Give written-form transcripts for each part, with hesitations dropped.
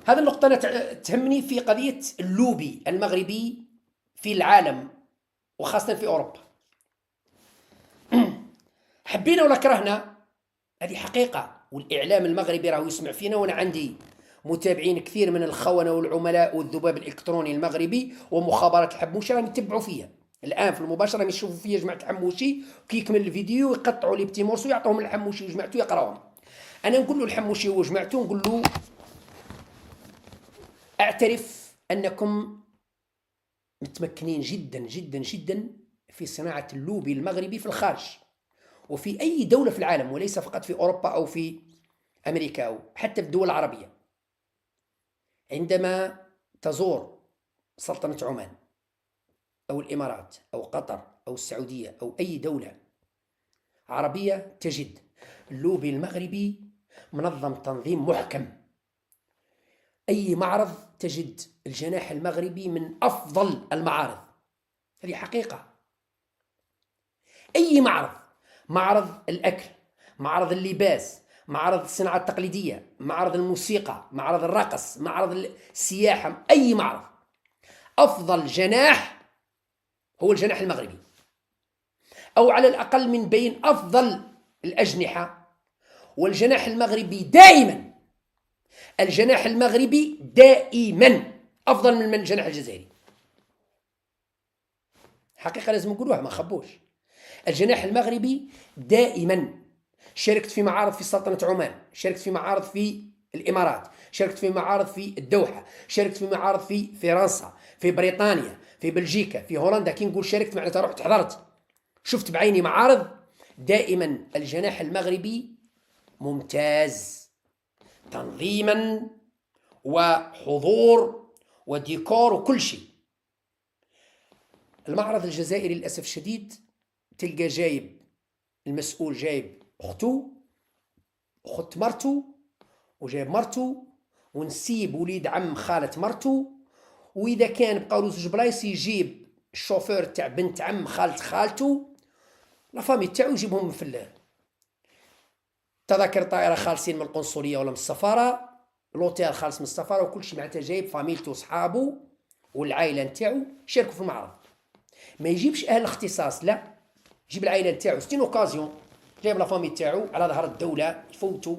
هذه النقطة أنا تهمني في قضية اللوبي المغربي في العالم وخاصة في أوروبا. حبينا ولا كرهنا هذه حقيقة، والإعلام المغربي راهو يسمع فينا، وأنا عندي متابعين كثير من الخونة والعملاء والذباب الإلكتروني المغربي ومخابرات الحموشي راهم يتبعوا فيا الآن في المباشرة، يشوفوا فيا جماعة الحموشي وكيكمل الفيديو يقطعوا لي بتي مورسو يعطوهم الحموشي وجماعته يقراوهم. أنا نقول له الحموشي وجماعته نقول له أعترف أنكم متمكنين جدا جدا جدا في صناعة اللوبي المغربي في الخارج وفي أي دولة في العالم، وليس فقط في أوروبا أو في أمريكا أو حتى في الدول العربية. عندما تزور سلطنة عمان أو الإمارات أو قطر أو السعودية أو أي دولة عربية تجد اللوبي المغربي منظم تنظيم محكم. أي معرض تجد الجناح المغربي من أفضل المعارض، هذه حقيقة. أي معرض الأكل، معرض اللباس، معرض الصناعة التقليدية، معرض الموسيقى، معرض الرقص، معرض السياحة، أي معرض، أفضل جناح هو الجناح المغربي، أو على الأقل من بين أفضل الأجنحة. والجناح المغربي دائما، الجناح المغربي دائما أفضل من الجناح الجزائري. حقيقة لازم نقولوها ما نخبوش. الجناح المغربي دائما، شاركت في معارض في سلطنة عمان، شاركت في معارض في الإمارات، شاركت في معارض في الدوحة، شاركت في معارض في فرنسا، في بريطانيا، في بلجيكا، في هولندا. كي نقول شاركت معناتها رحت حضرت، شفت بعيني معارض. دائما الجناح المغربي ممتاز تنظيما وحضور وديكور وكل شيء. المعرض الجزائري للأسف الشديد تلقى جايب المسؤول جايب أخته أخت مرته وجايب مرته ونسيب وليد عم خالة مرته، وإذا كان بقاولوا زوج بلايص يجيب الشوفير تاع بنت عم خالة خالته، لافامي تاعو يجيبهم في تذاكر الطائرة خالصين من القنصلية ولا من السفارة، لوتيل خالص من السفارة، وكل شيء معناتها جايب فاميلته وصحابه والعائلة نتاعو يشاركوا في المعرض. ما يجيبش أهل الاختصاص، لا، يجيب العائلة نتاعو. ستين اوكازيون جايب لافامي تاعو على ظهر الدولة يفوتوا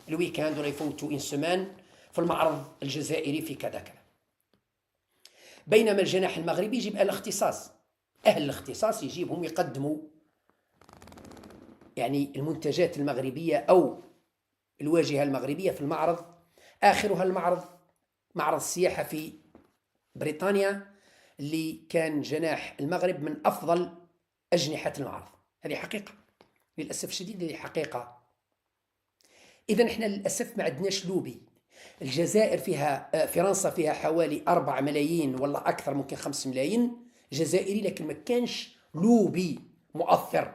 الويكاند ولا يفوتوا إن سمان في المعرض الجزائري في كذا كذا. بينما الجناح المغربي يجيب أهل الاختصاص، أهل الاختصاص يجيبهم يقدموا يعني المنتجات المغربية أو الواجهة المغربية في المعرض. آخرها المعرض معرض السياحة في بريطانيا اللي كان جناح المغرب من أفضل أجنحة المعرض. هذه حقيقة للأسف الشديد، هذه حقيقة. إذا إحنا للأسف ما عندناش لوبي. الجزائر فيها فرنسا فيها حوالي 4 ملايين ولا أكثر، ممكن 5 ملايين جزائري، لكن ما كانش لوبي مؤثر.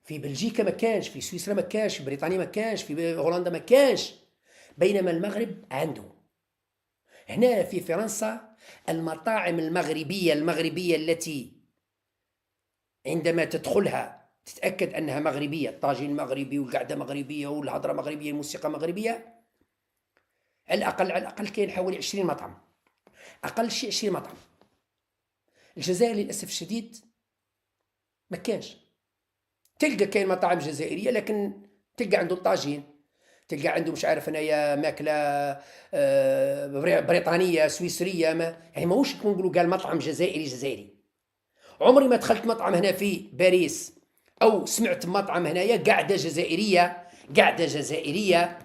في بلجيكا ما كانش، في سويسرا ما كانش، في بريطانيا ما كانش، في هولندا ما كانش. بينما المغرب عنده. هنا في فرنسا المطاعم المغربية التي عندما تدخلها تتأكد أنها مغربية، الطاجين مغربي والقعدة مغربية والهضرة مغربية الموسيقى مغربية. على الأقل كاين حوالي 20 مطعم، أقل شيء 20 مطعم. الجزائر للأسف الشديد ما كانش. تلقى كاين مطاعم جزائرية لكن تلقى عنده الطاجين، تلقى عنده مش عارف انايا ماكله بريطانيه سويسريه، ما يعني ماهوش نقولوا قال مطعم جزائري. عمري ما دخلت مطعم هنا في باريس او سمعت مطعم هنايا قاعده جزائريه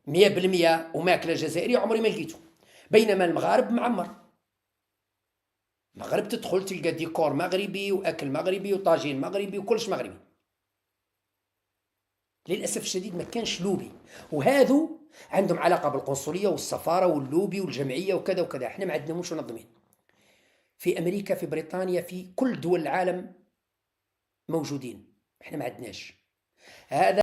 100% وماكله جزائريه، عمري ما لقيته. بينما المغارب معمر، المغرب تدخل تلقى ديكور مغربي واكل مغربي وطاجين مغربي وكلش مغربي. للأسف الشديد ما كانش لوبي، وهذو عندهم علاقة بالقنصلية والسفارة واللوبي والجمعية وكذا وكذا. احنا ما عندناش منظمين. في أمريكا، في بريطانيا، في كل دول العالم موجودين، احنا ما عندناش هذا.